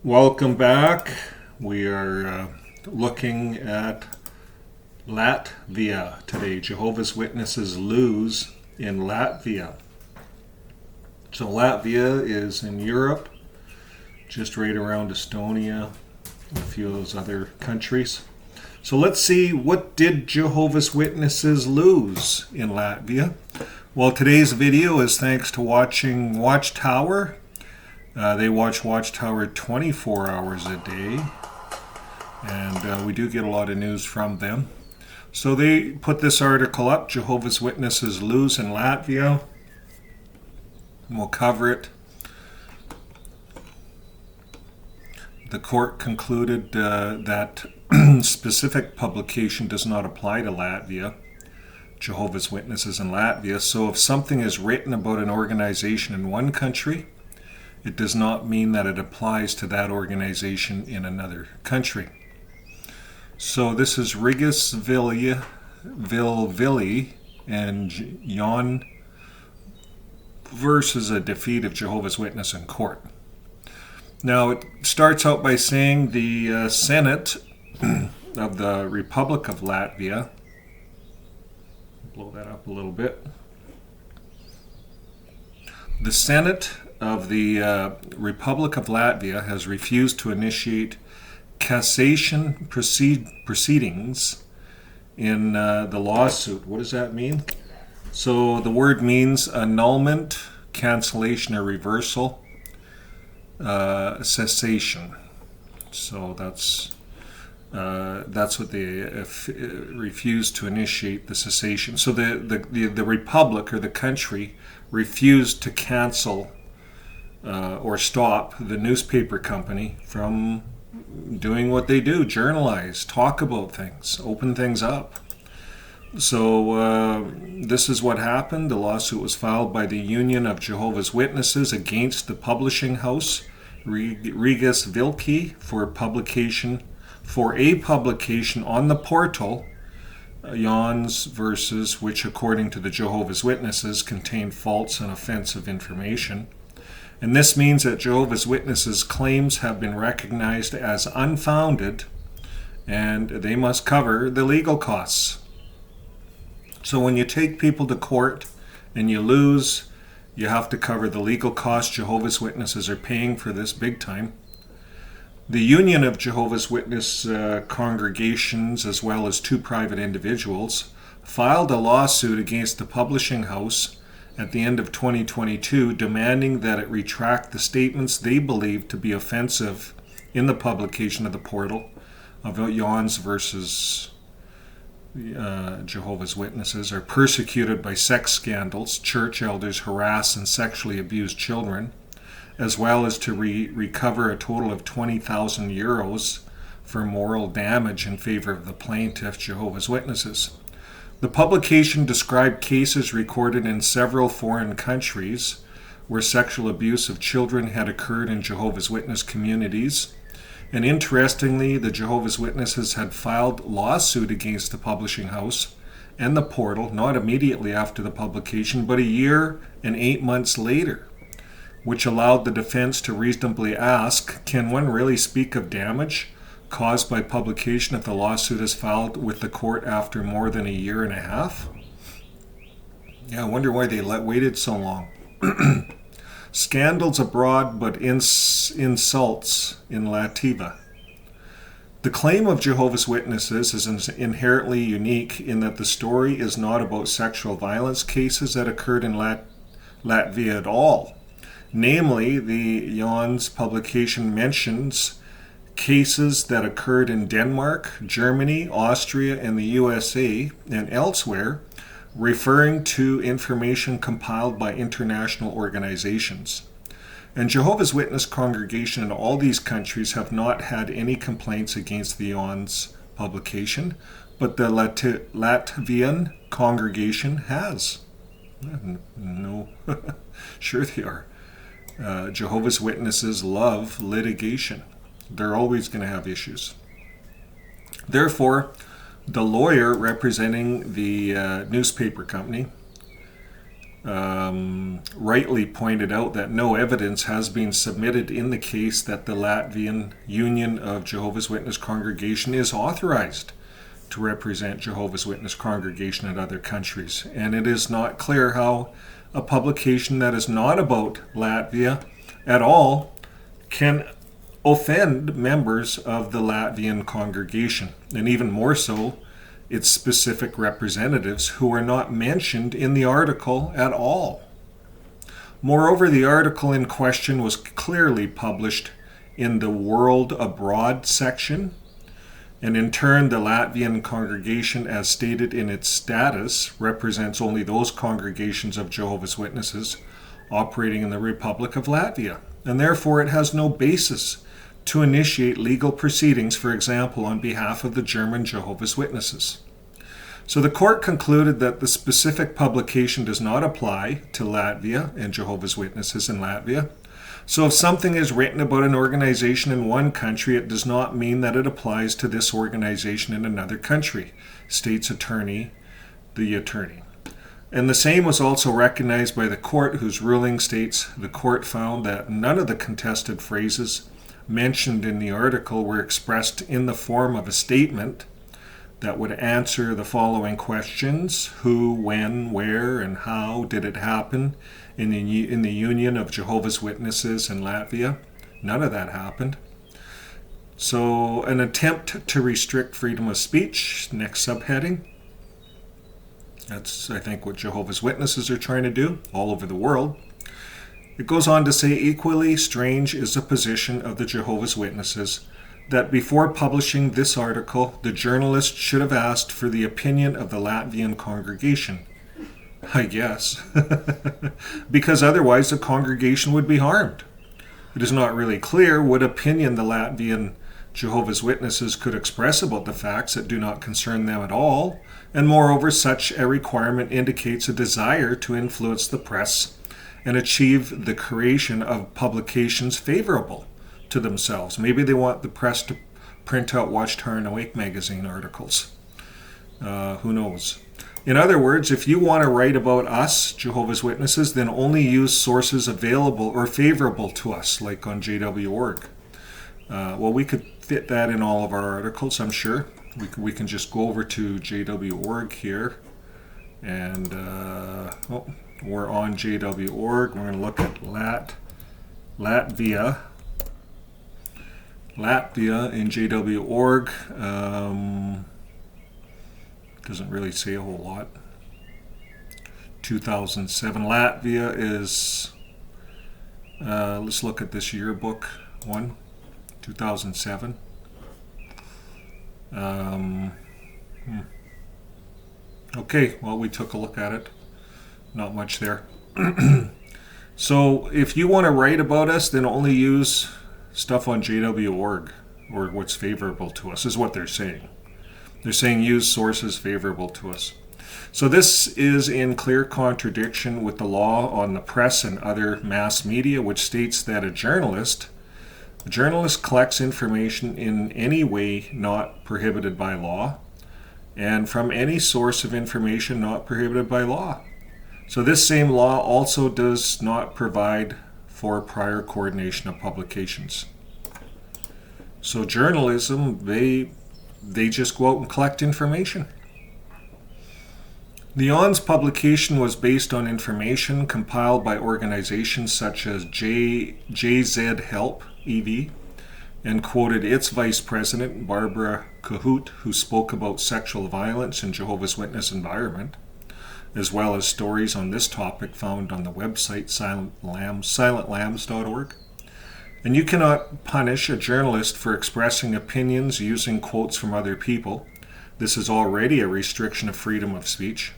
Welcome back. We are looking at Latvia today. Jehovah's Witnesses lose in Latvia. So Latvia is in Europe, just right around Estonia and a few of those other countries. So let's see, what did Jehovah's Witnesses lose in Latvia? Well, today's video is thanks to watching Watchtower. They watch Watchtower 24 hours a day, and we do get a lot of news from them. So they put this article up, Jehovah's Witnesses lose in Latvia, and we'll cover it. The court concluded that specific publication does not apply to Latvia, Jehovah's Witnesses in Latvia. So if something is written about an organization in one country, it does not mean that it applies to that organization in another country. So this is Rīgas, viļķi, and Jauns versus a defeat of Jehovah's Witness in court. Now it starts out by saying the Senate of the Republic of Latvia, blow that up a little bit, the Senate of the Republic of Latvia has refused to initiate cassation proceedings in the lawsuit. What does that mean? So the word means annulment, cancellation, or reversal, cessation. So that's what they refused to initiate, the cessation. So the Republic, or the country, refused to cancel or stop the newspaper company from doing what they do, journalize, talk about things, open things up. So this is what happened. The lawsuit was filed by the Union of Jehovah's Witnesses against the publishing house, Rīgas viļķi, for a publication on the portal, Jauns versus, which according to the Jehovah's Witnesses contained false and offensive information. And this means that Jehovah's Witnesses' claims have been recognized as unfounded, and they must cover the legal costs. So when you take people to court and you lose, you have to cover the legal costs. Jehovah's Witnesses are paying for this big time. The Union of Jehovah's Witness congregations, as well as two private individuals, filed a lawsuit against the publishing house at the end of 2022, demanding that it retract the statements they believe to be offensive in the publication of the portal of Jauns versus Jehovah's Witnesses are persecuted by sex scandals, church elders harass and sexually abuse children, as well as to recover a total of 20,000 euros for moral damage in favor of the plaintiff, Jehovah's Witnesses. The publication described cases recorded in several foreign countries where sexual abuse of children had occurred in Jehovah's Witness communities. And interestingly, the Jehovah's Witnesses had filed lawsuit against the publishing house and the portal, not immediately after the publication, but a year and 8 months later, which allowed the defense to reasonably ask, can one really speak of damage caused by publication if the lawsuit is filed with the court after more than a year and a half? Yeah, I wonder why they waited so long. Scandals abroad, but insults in Latvia. The claim of Jehovah's Witnesses is inherently unique in that the story is not about sexual violence cases that occurred in Latvia at all. Namely, the Jauns publication mentions cases that occurred in Denmark, Germany, Austria, and the USA, and elsewhere, referring to information compiled by international organizations. And Jehovah's Witness congregation in all these countries have not had any complaints against the Jauns publication, but the Latvian congregation has. No, sure they are. Jehovah's Witnesses love litigation. They're always going to have issues. Therefore, the lawyer representing the newspaper company rightly pointed out that no evidence has been submitted in the case that the Latvian Union of Jehovah's Witness Congregation is authorized to represent Jehovah's Witness congregation in other countries. And it is not clear how a publication that is not about Latvia at all can offend members of the Latvian congregation, and even more so, its specific representatives who are not mentioned in the article at all. Moreover, the article in question was clearly published in the World Abroad section, and in turn, the Latvian congregation, as stated in its status, represents only those congregations of Jehovah's Witnesses operating in the Republic of Latvia, and therefore it has no basis to initiate legal proceedings, for example, on behalf of the German Jehovah's Witnesses. So the court concluded that the specific publication does not apply to Latvia and Jehovah's Witnesses in Latvia. So if something is written about an organization in one country, it does not mean that it applies to this organization in another country, states the attorney. And the same was also recognized by the court, whose ruling states the court found that none of the contested phrases mentioned in the article were expressed in the form of a statement that would answer the following questions: who, when, where, and how did it happen in the Union of Jehovah's Witnesses in Latvia. None of that happened. So an attempt to restrict freedom of speech, next subheading. That's, I think, what Jehovah's Witnesses are trying to do all over the world. It goes on to say, equally strange is the position of the Jehovah's Witnesses that before publishing this article, the journalist should have asked for the opinion of the Latvian congregation. I guess. Because otherwise the congregation would be harmed. It is not really clear what opinion the Latvian Jehovah's Witnesses could express about the facts that do not concern them at all, and moreover, such a requirement indicates a desire to influence the press and achieve the creation of publications favorable to themselves. Maybe they want the press to print out Watchtower and Awake magazine articles. Who knows? In other words, if you want to write about us, Jehovah's Witnesses, then only use sources available or favorable to us, like on JW.org. Well, we could fit that in all of our articles, I'm sure. We can just go over to JW.org here, and we're on JW.org. We're going to look at Latvia in JW.org. Doesn't really say a whole lot. 2007. Latvia is, let's look at this yearbook one, 2007. Okay, well, we took a look at it. Not much there. So if you want to write about us, then only use stuff on JW.org, or what's favorable to us, is what they're saying. They're saying use sources favorable to us. So this is in clear contradiction with the law on the press and other mass media, which states that a journalist collects information in any way not prohibited by law, and from any source of information not prohibited by law. So this same law also does not provide for prior coordination of publications. So journalism, they just go out and collect information. The Jauns publication was based on information compiled by organizations such as Jauns.lv, and quoted its vice president, Barbara Cahoot, who spoke about sexual violence in Jehovah's Witness environment, as well as stories on this topic found on the website silentlambs.org. And you cannot punish a journalist for expressing opinions using quotes from other people. This is already a restriction of freedom of speech.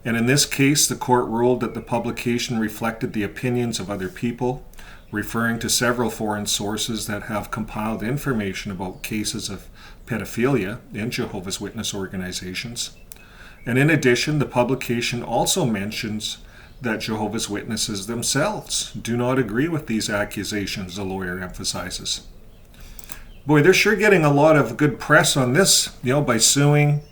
And in this case, the court ruled that the publication reflected the opinions of other people, referring to several foreign sources that have compiled information about cases of pedophilia in Jehovah's Witness organizations. And in addition, the publication also mentions that Jehovah's Witnesses themselves do not agree with these accusations, the lawyer emphasizes. Boy, they're sure getting a lot of good press on this, by suing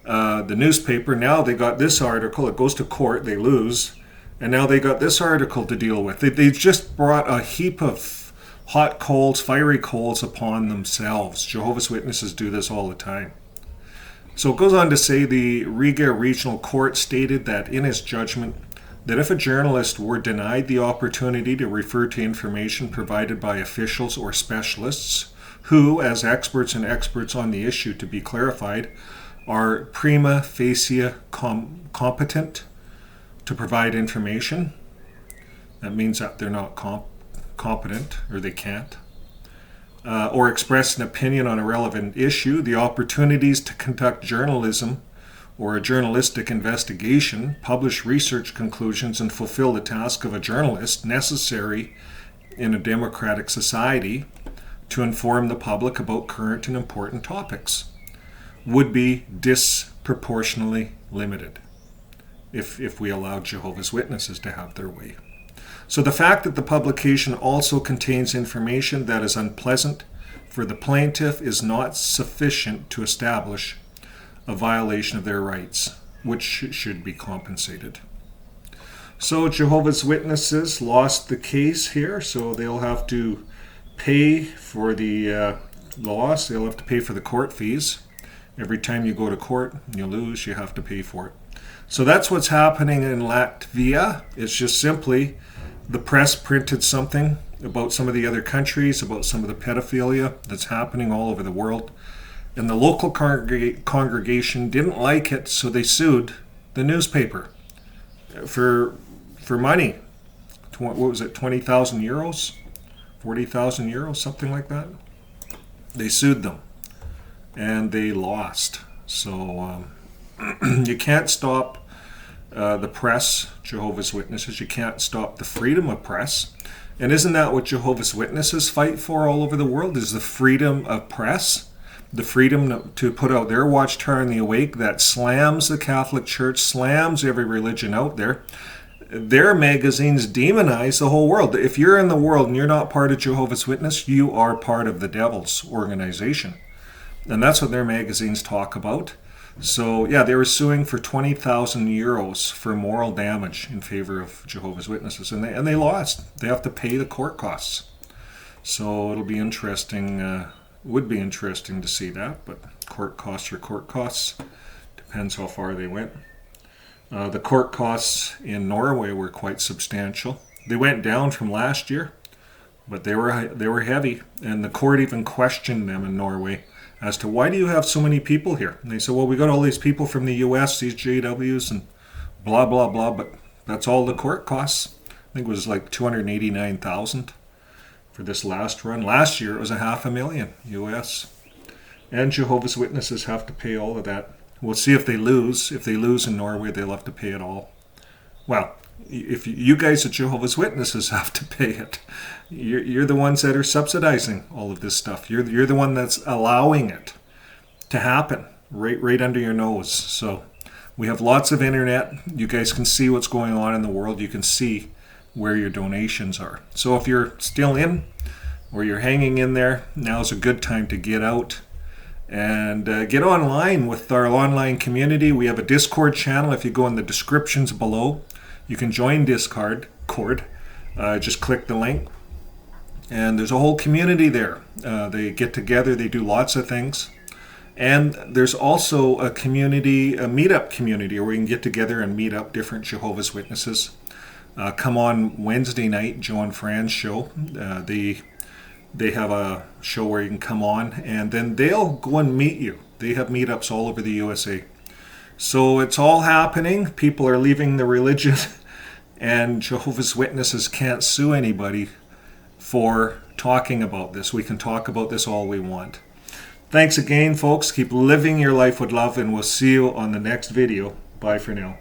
the newspaper. Now they got this article, it goes to court, they lose, and now they got this article to deal with. They've just brought a heap of hot coals, fiery coals upon themselves. Jehovah's Witnesses do this all the time. So it goes on to say the Rīgas Regional Court stated that in its judgment, that if a journalist were denied the opportunity to refer to information provided by officials or specialists who, as experts on the issue to be clarified, are prima facie competent to provide information, that means that they're not competent, or they can't, or express an opinion on a relevant issue, the opportunities to conduct journalism or a journalistic investigation, publish research conclusions, and fulfill the task of a journalist necessary in a democratic society to inform the public about current and important topics, would be disproportionately limited if we allowed Jehovah's Witnesses to have their way. So the fact that the publication also contains information that is unpleasant for the plaintiff is not sufficient to establish a violation of their rights, which should be compensated. So Jehovah's Witnesses lost the case here, so they'll have to pay for the loss. They'll have to pay for the court fees. Every time you go to court, you lose, you have to pay for it. So that's what's happening in Latvia. It's just simply the press printed something about some of the other countries, about some of the pedophilia that's happening all over the world. And the local congregation didn't like it, so they sued the newspaper for money. What was it, 20,000 euros? 40,000 euros, something like that? They sued them, and they lost. So you can't stop the press, Jehovah's Witnesses. You can't stop the freedom of press. And isn't that what Jehovah's Witnesses fight for all over the world, is the freedom of press? The freedom to put out their watchtower in the awake that slams the Catholic Church, slams every religion out there. Their magazines demonize the whole world. If you're in the world and you're not part of Jehovah's Witness, you are part of the devil's organization. And that's what their magazines talk about. So yeah, they were suing for 20,000 euros for moral damage in favor of Jehovah's Witnesses, and they lost. They have to pay the court costs. So it'll be interesting. Would be interesting to see that, but court costs are court costs. Depends how far they went. The court costs in Norway were quite substantial. They went down from last year, but they were heavy, and the court even questioned them in Norway as to why do you have so many people here? And they said, well, we got all these people from the US, these JWs, and blah, blah, blah, but that's all the court costs. I think it was like 289,000 for this last run. Last year it was $500,000 US. And Jehovah's Witnesses have to pay all of that. We'll see if they lose. If they lose in Norway, they'll have to pay it all. Well, if you guys at Jehovah's Witnesses have to pay it, you're the ones that are subsidizing all of this stuff. You're the one that's allowing it to happen right under your nose. So we have lots of internet. You guys can see what's going on in the world. You can see where your donations are. So if you're still in or you're hanging in there, now's a good time to get out and get online with our online community. We have a Discord channel. If you go in the descriptions below, you can join Discord. Just click the link. And there's a whole community there. They get together, they do lots of things. And there's also a meetup community where we can get together and meet up different Jehovah's Witnesses. Come on Wednesday night, Joe and Fran's show. They have a show where you can come on, and then they'll go and meet you. They have meetups all over the USA. So it's all happening. People are leaving the religion, and Jehovah's Witnesses can't sue anybody for talking about this. We can talk about this all we want. Thanks again, folks. Keep living your life with love, and we'll see you on the next video. Bye for now.